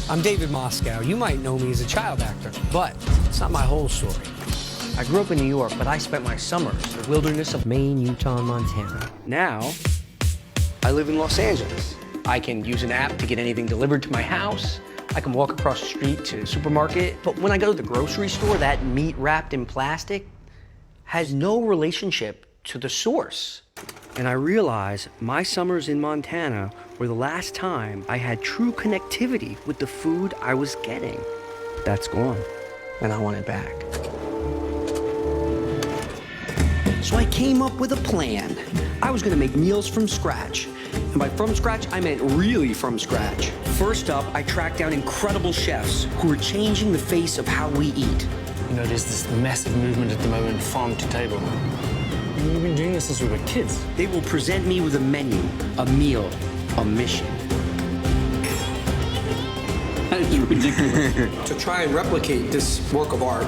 I'm David Moscow. You might know me as a child actor, but it's not my whole story. I grew up in New York, but I spent my summers in the wilderness of Maine, Utah, and Montana. Now, I live in Los Angeles. I can use an app to get anything delivered to my house. I can walk across the street to the supermarket. But when I go to the grocery store, that meat wrapped in plastic has no relationship to the source. And I realize my summers in Montana were the last time I had true connectivity with the food I was getting. That's gone, and I want it back. So I came up with a plan. I was gonna make meals from scratch. And by from scratch, I meant really from scratch. First up, I tracked down incredible chefs who are changing the face of how we eat. You know, there's this massive movement at the moment, farm to table. We've been doing this since we were kids. They will present me with a menu, a meal, a mission. That is ridiculous. To try and replicate this work of art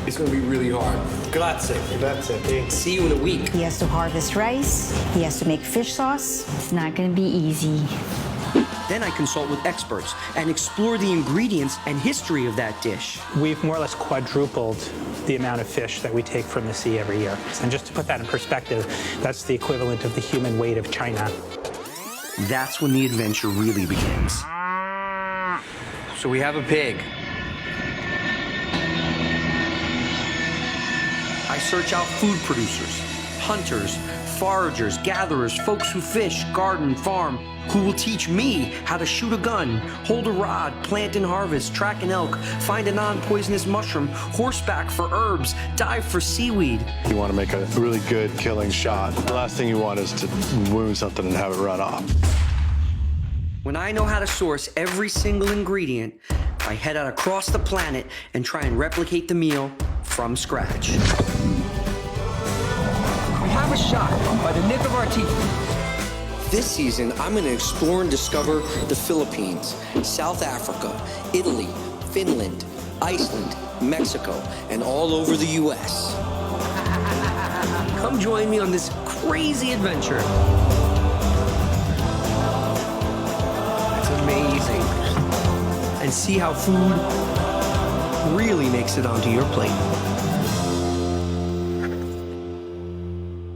is going to be really hard. Grazie. Grazie. See you in a week. He has to harvest rice. He has to make fish sauce. It's not going to be easy. Then I consult with experts and explore the ingredients and history of that dish. We've more or less quadrupled the amount of fish that we take from the sea every year. And just to put that in perspective, that's the equivalent of the human weight of China. That's when the adventure really begins. So we have a pig. I search out food producers, hunters, foragers, gatherers, folks who fish, garden, farm, who will teach me how to shoot a gun, hold a rod, plant and harvest, track an elk, find a non-poisonous mushroom, horseback for herbs, dive for seaweed. You want to make a really good killing shot. The last thing you want is to wound something and have it run off. When I know how to source every single ingredient, I head out across the planet and try and replicate the meal from scratch. We have a shot by the nick of our teeth. This season, I'm going to explore and discover the Philippines, South Africa, Italy, Finland, Iceland, Mexico, and all over the U.S. Come join me on this crazy adventure. It's amazing. And see how food really makes it onto your plate.